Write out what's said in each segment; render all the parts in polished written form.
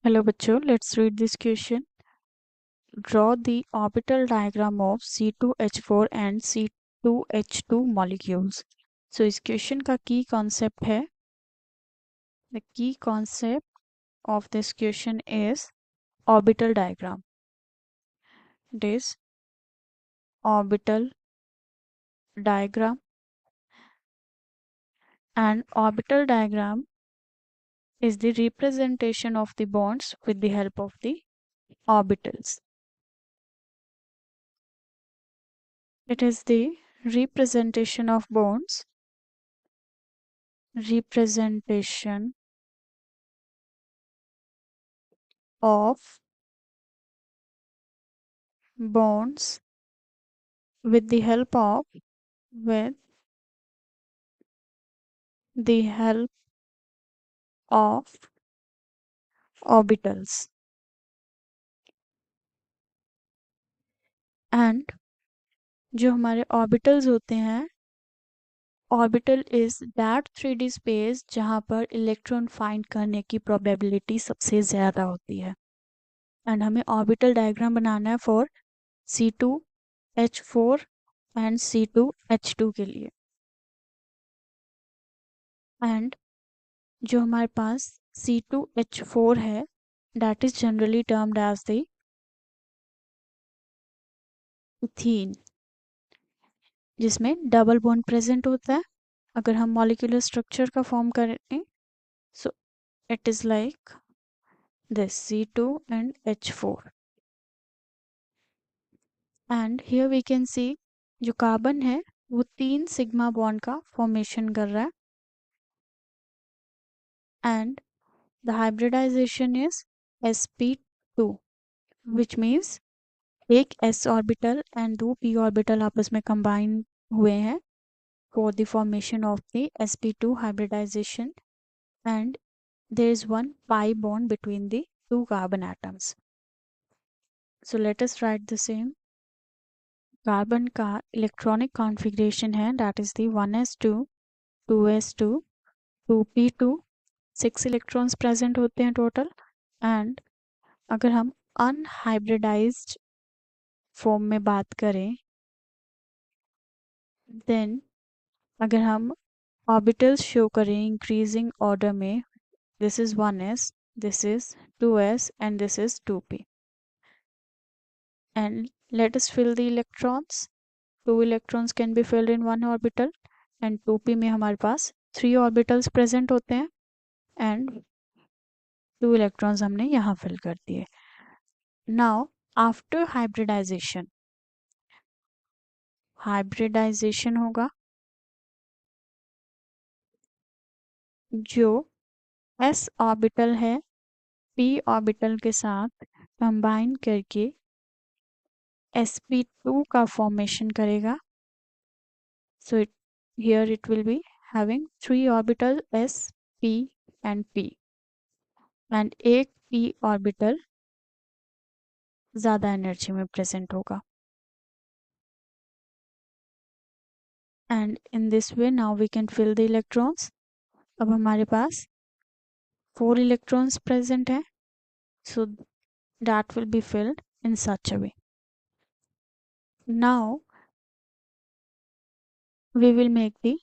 Hello बच्चों, let's read this question. Draw the orbital diagram of C2H4 and C2H2 molecules. So इस question का key concept है, the key concept of this question is orbital diagram. It is orbital diagram, and orbital diagram is the representation of the bonds with the help of the orbitals. It is the representation of bonds, representation of bonds with the help of with the help of orbitals. And जो हमारे orbitals होते हैं, orbital is that 3D space जहाँ पर electron find करने की probability सबसे ज़्यादा होती है. एंड हमें ऑर्बिटल डायग्राम बनाना है फॉर C2H4 एंड C2H2 के लिए. एंड जो हमारे पास C2H4 है, that is generally termed as the ethene, जिसमें डबल बॉन्ड प्रेजेंट होता है. अगर हम मॉलिक्यूलर स्ट्रक्चर का फॉर्म करें, so it is like this C2 and H4. And here we can see जो कार्बन है वो 3 सिग्मा बॉन्ड का फॉर्मेशन कर रहा है. And the hybridization is sp2, which means एक s orbital and 2 p orbital आपस में कंबाइन हुए हैं for the formation of the sp2 hybridization, and there is one pi bond between the two carbon atoms. So let us write the same. Carbon का electronic configuration है, that is the 1s2 2s2 2p2, 6 electrons present होते हैं total. And अगर हम unhybridised form में बात करें, then अगर हम ऑर्बिटल्स शो करें इंक्रीजिंग ऑर्डर में, this is 1s, this is 2s, and this is 2p. And let us fill the electrons. 2 electrons can be filled in one orbital, and 2p में हमारे पास 3 orbitals present होते हैं, and 2 electrons हमने यहाँ fill कर दिए. Now after hybridization होगा, जो s ऑर्बिटल है p ऑर्बिटल के साथ कंबाइन करके sp2 का फॉर्मेशन करेगा. So here it will be having 3 orbital s, p and p, and एक p orbital ज़्यादा एनर्जी में प्रेजेंट होगा. And in this way now we can fill the electrons. अब हमारे पास 4 electrons present है, so that will be filled in such a way. Now we will make the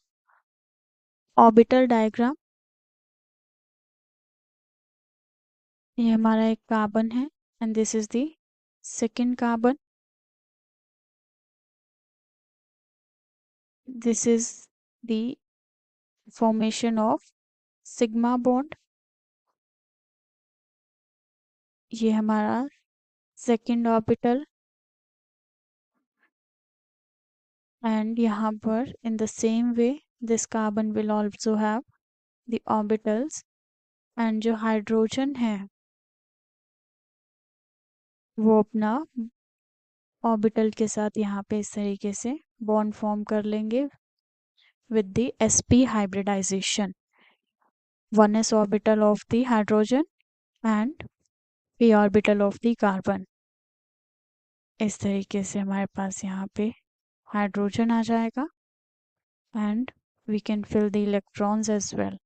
orbital diagram. ये हमारा एक carbon है, and this is the second carbon. This is the formation of sigma bond. ये हमारा second orbital, and यहाँ पर in the same way this carbon will also have the orbitals. And जो hydrogen है वो अपना ऑर्बिटल के साथ यहाँ पे इस तरीके से बॉन्ड फॉर्म कर लेंगे with the sp hybridization. 1s orbital of the hydrogen and p orbital of the carbon. इस तरीके से हमारे पास यहाँ पे हाइड्रोजन आ जाएगा, and we can fill the electrons as well.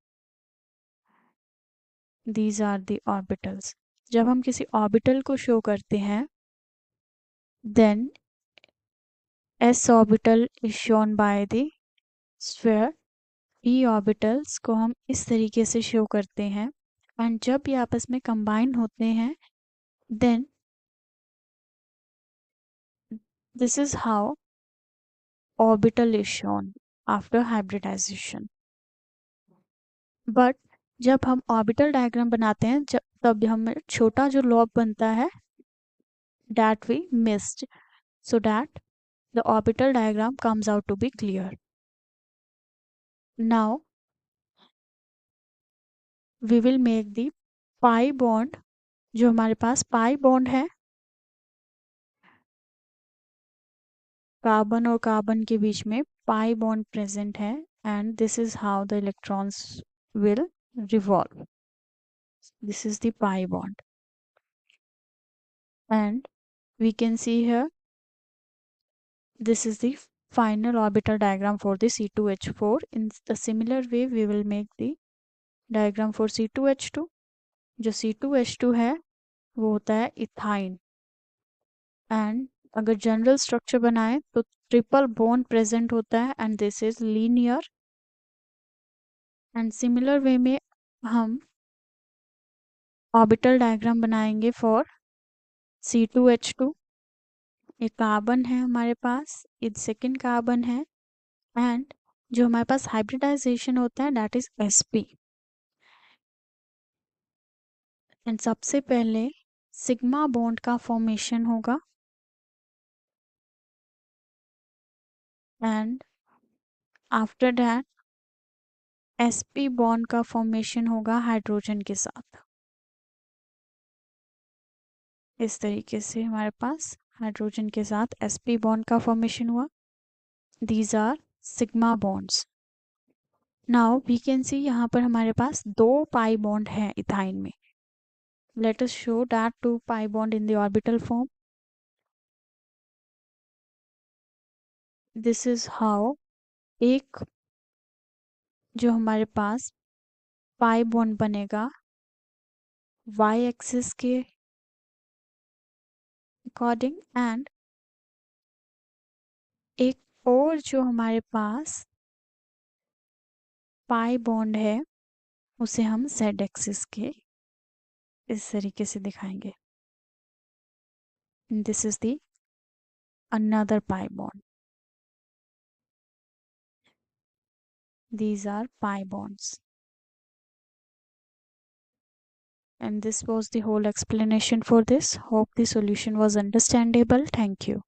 These are the orbitals. जब हम किसी ऑर्बिटल को शो करते हैं, then s orbital is shown by the sphere, p orbitals को हम इस तरीके से शो करते हैं, एंड जब ये आपस में कंबाइन होते हैं, then this is how orbital is shown after hybridization. But जब हम ऑर्बिटल डायग्राम बनाते हैं, जब तब हमें छोटा जो लॉब बनता है, that we missed, so that the orbital diagram comes out to be clear. Now we will make the pi bond. जो हमारे पास pi bond है, कार्बन और कार्बन के बीच में pi bond present है, and this is how the electrons will revolve. This is the pi bond, and we can see here this is the final orbital diagram for the C2H4. In the similar way we will make the diagram for C2H2. जो C2H2 है वो होता है ethyne, and अगर general structure बनाए तो triple bond present होता है, and this is linear. And similar way में हम ऑर्बिटल डायग्राम बनाएंगे फॉर C2H2. एक कार्बन है हमारे पास, एक सेकेंड कार्बन है, एंड जो हमारे पास हाइब्रिडाइजेशन होता है दैट इज sp. एंड सबसे पहले सिग्मा बॉन्ड का फॉर्मेशन होगा, and after that sp bond का फॉर्मेशन होगा हाइड्रोजन के साथ. इस तरीके से हमारे पास हाइड्रोजन के साथ sp बॉन्ड का फॉर्मेशन हुआ. These are sigma bonds. Now we can see यहाँ पर हमारे पास दो पाई बॉन्ड है इथाइन में. Let us show that two pi bond in the orbital form. This is how एक जो हमारे पास पाई बॉन्ड बनेगा वाई एक्सिस के अकॉर्डिंग, एंड एक और जो हमारे पास पाई बॉन्ड है उसे हम जेड एक्सिस के इस तरीके से दिखाएंगे. This is the another pi bond. These are pi bonds. And this was the whole explanation for this. Hope the solution was understandable. Thank you.